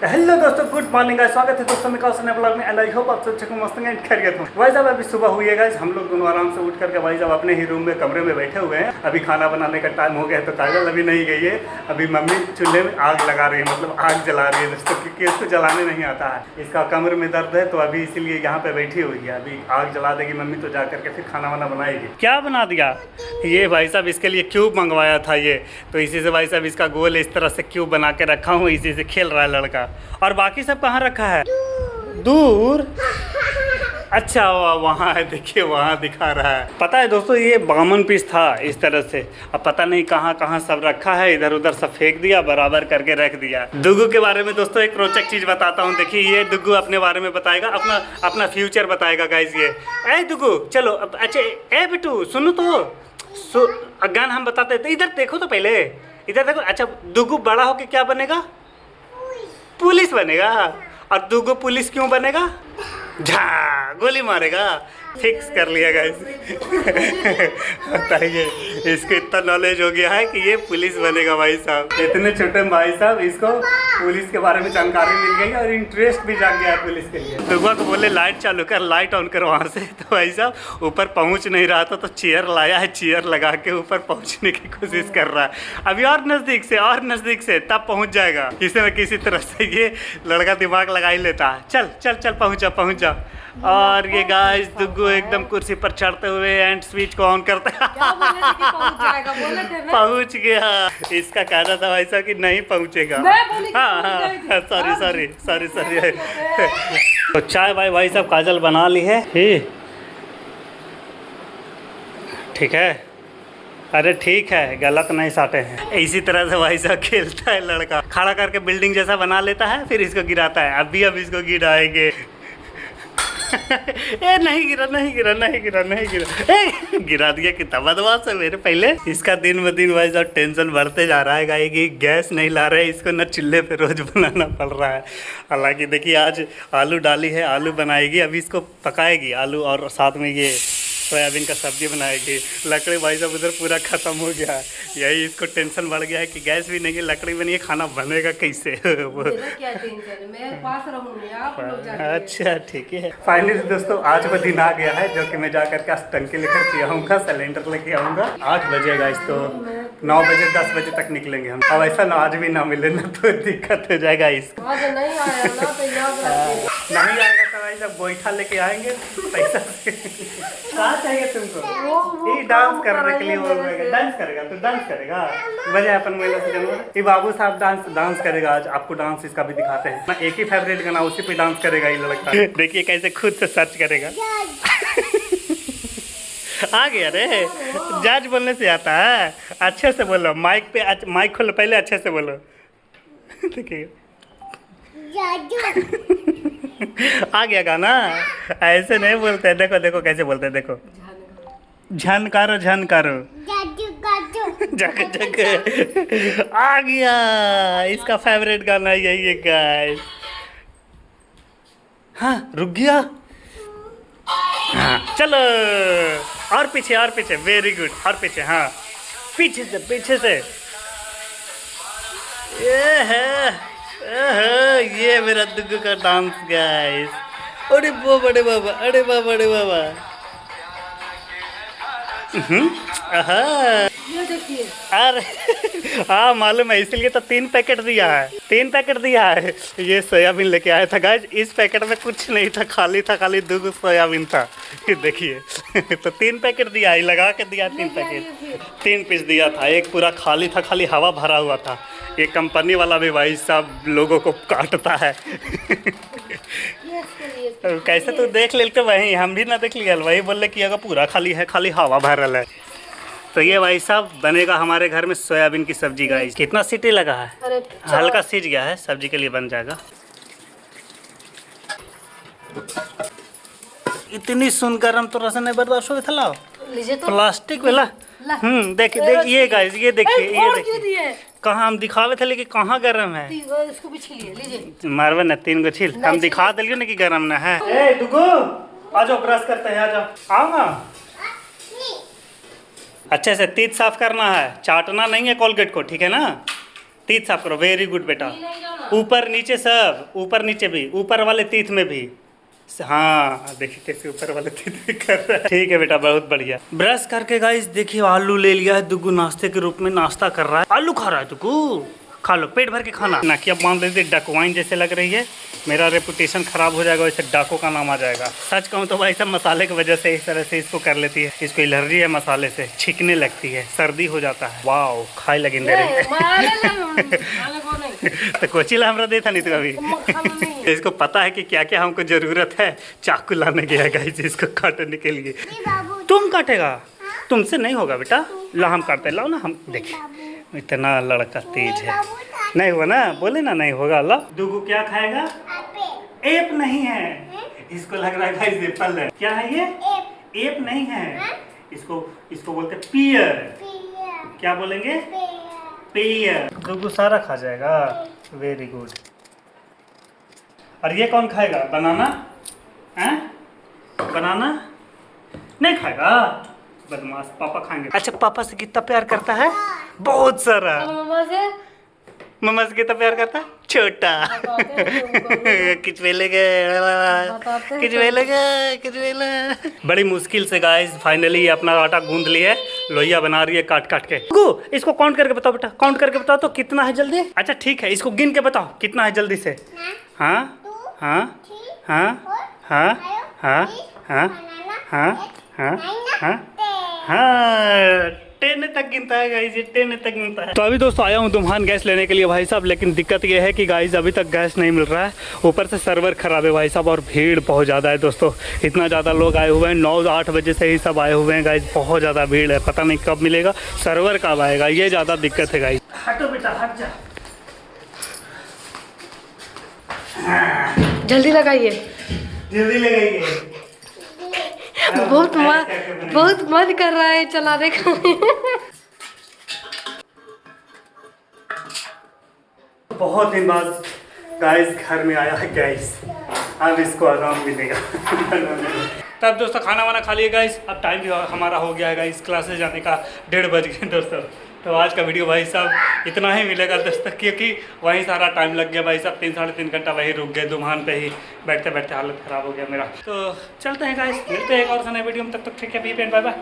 Hello दोस्तों, good morning guys. स्वागत है दोस्तों मेरे कौशल ब्लॉग में। एंड आई होप आप सब अच्छे मस्त हैं, खैरियत हो। भाई साहब अभी सुबह हुई है गाइस, हम लोग दोनों आराम से उठ करके भाई साहब अपने ही रूम में कमरे में बैठे हुए हैं। अभी खाना बनाने का टाइम हो गया है तो काजल अभी नहीं गई है। अभी मम्मी चूल्हे में आग लगा रही है, मतलब आग जला रही है दोस्तों, क्योंकि इसको जलाने नहीं आता है। इसका कमर में दर्द है तो अभी इसीलिए यहाँ पे बैठी हुई है। अभी आग जला देगी मम्मी तो जा करके फिर खाना वाना बनाएगी। क्या बना दिया ये भाई साहब, इसके लिए क्यूब मंगवाया था ये, तो इसी से भाई साहब इसका गोल इस तरह से क्यूब बना के रखा हूँ, इसी से खेल रहा है लड़का। और बाकी सब कहाँ रखा है? दूर। अच्छा वहाँ है, देखिए वहाँ दिखा रहा है। पता है दोस्तों, ये बामन पीस था इस तरह से, अब पता नहीं कहाँ कहाँ सब रखा है, इधर उधर सब फेंक दिया, बराबर करके रख दिया। दुगू के बारे में दोस्तों एक रोचक चीज़ बताता हूँ। देखिए ये दुगू अपने बारे में बताएगा, अपना फ्यूचर बताएगा गाइस ये। ए दुगू चलो, अच्छा ए बिट्टू सुनो तो, गान हम बताते थे। इधर देखो तो पहले, इधर देखो। अच्छा दुगू बड़ा होके क्या बनेगा? पुलिस बनेगा। और दुगो पुलिस क्यों बनेगा? झा गोली मारेगा। फिक्स कर लिया गाइस। बताइए, इसको इतना नॉलेज हो गया है कि ये पुलिस बनेगा भाई साहब। इतने छोटे भाई साहब इसको पुलिस के बारे में जानकारी मिल गई और इंटरेस्ट भी जाग गया है पुलिस के लिए। दुगो को बोले लाइट चालू कर, लाइट ऑन कर वहाँ से, तो भाई साहब ऊपर पहुँच नहीं रहा था तो चेयर लाया है, चेयर लगा के ऊपर पहुँचने की कोशिश कर रहा है। अभी और नज़दीक से तब पहुँच जाएगा। किसी न किसी तरह से ये लड़का दिमाग लगा ही लेता है। चल चल चल पहुँच जा। और ये गाइस दुगू एकदम कुर्सी पर चढ़ते हुए एंड स्विच को ऑन करते हैं। पहुंच गया। इसका कहना था भाई साहब कि नहीं पहुंचेगा। हाँ सॉरी। तो चाय भाई साहब काजल बना ली है। ठीक है, अरे ठीक है, गलत नहीं साटे हैं। इसी तरह से भाई साहब खेलता है लड़का, खड़ा करके बिल्डिंग जैसा बना लेता है, फिर इसको गिराता है। अब इसको गिराएंगे। ए नहीं गिरा। ए गिरा दिया। कितना बदमाश है मेरे। पहले इसका दिन ब दिन भाई साहब टेंशन बढ़ते जा रहा है कि गैस नहीं ला रहे, इसको न चूल्हे पे रोज बनाना पड़ रहा है। हालांकि देखिए आज आलू डाली है, आलू बनाएगी, अभी इसको पकाएगी आलू, और साथ में ये सोयाबीन का सब्जी बनाएगी। लकड़ी भाई साहब उधर पूरा ख़त्म हो गया है, यही इसको टेंशन बढ़ गया है कि गैस भी नहीं है, लकड़ी बनी है, खाना बनेगा कैसे? क्या टेंशन है? मैं पास रहूंगी, आप लोग जाके। अच्छा ठीक है। फाइनली दोस्तों आज का दिन आ गया है, जो कि मैं जा करके आज टंकी लेकर के आऊँगा, सिलेंडर लेके आऊँगा। 8 बजेगा इस, तो 9 बजे 10 बजे तक निकलेंगे हम। अब ऐसा ना आज भी ना मिले ना तो दिक्कत हो जाएगा इसको। नहीं आया ना तो याद रखिए। नहीं आएगा तो भाई साहब गोईठा लेके आएंगे पैसा। क्या चाहिए तुमको? ये डांस करने के लिए बोल रहे। डांस करेगा तो डांस करेगा, वजह अपन महिला से जानवर। ये बाबू साहब डांस करेगा आज। आपको डांस इसका भी दिखाते हैं ना। एक ही फेवरेट गाना, उसी पे डांस करेगा ये लड़का। देखिए कैसे खुद से सर्च करेगा। आ गया रे, जज बोलने से आता है। अच्छे से बोलो, माइक पे माइक खोलो पहले, अच्छे से बोलो। देखिए आ गया गाना। ऐसे नहीं बोलते हैं, देखो कैसे बोलते हैं, देखो। झनकारो जग आ गया। इसका फेवरेट गाना यही है गाइस। हाँ रुक गया। हाँ चलो, और पीछे, वेरी गुड। और पीछे, हाँ पीछे से। ये मेरा दुगू का डांस गाइस। अरे बाबा। ये देखिए। अरे हाँ मालूम है, इसलिए तो 3 पैकेट दिया है। ये सोयाबीन लेके आया था गाइस। इस पैकेट में कुछ नहीं था, खाली दुगू सोयाबीन था। देखिए तो 3 पैकेट दिया है, लगा के दिया 3 पैकेट। 3 पीस दिया था, एक पूरा खाली था, खाली हवा भरा हुआ था। ये कंपनी वाला भी भाई साहब लोगों को काटता है। कैसे तू देख लेते वही, हम भी ना देख लिया, वही बोल कि अगर पूरा खाली है, खाली हवा भरल है। तो ये भाई साहब बनेगा हमारे घर में सोयाबीन की सब्जी गाइस। कितना सीटी लगा है? हल्का सीज गया है, सब्जी के लिए बन जाएगा। इतनी सुन गरम तो रसन नहीं बर्दाश्त हो था। प्लास्टिक वाला। देख ये गाइस, ये देखिए कहाँ हम दिखावे थे, लेकिन कहाँ गरम है। इसको भी छीलिए, लीजिए। मारवे न 3 गो छील, हम दिखा दिलियो ना कि गरम न है। ए दुगो आ जाओ, ब्रश करते हैं, आ जाओ। आओ ना। अच्छे से तीत साफ करना है, चाटना नहीं है कोलगेट को, ठीक है ना? तीत साफ करो। वेरी गुड बेटा। ऊपर नीचे सब, ऊपर नीचे भी, ऊपर वाले तीत में भी। हाँ देखिए कैसे ऊपर वाले तीत में कर रहा है। ठीक है बेटा, बहुत बढ़िया। ब्रश करके गाइस देखिए आलू ले लिया है, दुगु नाश्ते के रूप में नाश्ता कर रहा है। आलू खा रहा है दुगु, खा लो पेट भर के खाना। नाकिया बांध लेते, डकवाइन जैसे लग रही है। मेरा रेपुटेशन खराब हो जाएगा, वैसे डाको का नाम आ जाएगा। सच कहूँ तो भाई सब मसाले की वजह से इस तरह से इसको कर लेती है। इसको एलर्जी है मसाले से, छिकने लगती है, सर्दी हो जाता है। वाओ खाए लगे दे रहे तो कोचिला हमरा देता नहीं तो अभी। इसको पता है कि क्या क्या हमको जरूरत है। चाकू लाने गया गाइस इसको काटने के लिए। तुम काटेगा? तुमसे नहीं होगा बेटा, ला हम काटते, लाओ ना हम देखिए। इतना लड़का तेज है। नहीं हुआ ना, बोले ना नहीं होगा। ला दुगु क्या खाएगा? एप नहीं है, इसको लग रहा है गाइस एप्पल है। क्या है ये? एप नहीं है, इसको बोलते पियर। क्या बोलेंगे? पियर। दुगु सारा खा जाएगा, वेरी गुड। और ये कौन खाएगा? बनाना है? बनाना नहीं खाएगा, बदमाश। पापा खाएंगे। अच्छा पापा से कितना प्यार करता है? बहुत सारा। मम्मा से कितना प्यार करता है? छोटा। बड़ी मुश्किल से गाइस फाइनली अपना आटा गूंद लिया है। लोहिया बना रही है काट काट के। गो इसको काउंट करके बताओ बेटा, काउंट करके बताओ तो कितना है जल्दी। अच्छा ठीक है, इसको गिन के बताओ कितना है जल्दी से। हाँ हाँ हाँ हाँ हाँ हाँ हाँ हाँ हाँ हाँ 10 तक गिनता है गाइस, ये 10 तक गिनता है। तो अभी दोस्तों आया हूँ दुम्हान गैस लेने के लिए भाई साहब, लेकिन दिक्कत ये है कि गाइस अभी तक गैस नहीं मिल रहा है। ऊपर से सर्वर खराब है भाई साहब, और भीड़ बहुत ज़्यादा है दोस्तों। इतना ज़्यादा लोग आए हुए हैं, 9-8 बजे से ही सब आए हुए हैं गाइस। बहुत ज़्यादा भीड़ है, पता नहीं कब मिलेगा, सर्वर कब आएगा, ये ज़्यादा दिक्कत है गाइस। हटो बेटा हट जा, जल्दी लगाइए, जल्दी लगाइए। बहुत मन कर रहा है चलाने का। बहुत दिन बाद गाइस घर में आया है गैस, अब इसको आराम मिलेगा। तब दोस्तों खाना वाना खा लिए गाइस, अब टाइम भी हमारा हो गया है गाइस क्लासेस जाने का, 1:30 बज गए दोस्तों। तो आज का वीडियो भाई साहब इतना ही मिलेगा दोस्तों, क्योंकि वहीं सारा टाइम लग गया भाई साहब। 3-3.5 घंटा वहीं रुक गए दुम्हान पे ही, बैठते बैठते हालत ख़राब हो गया मेरा। तो चलते हैं गाइस, मिलते हैं एक और नए वीडियो में, तब तक ठीक है, बाय बाय।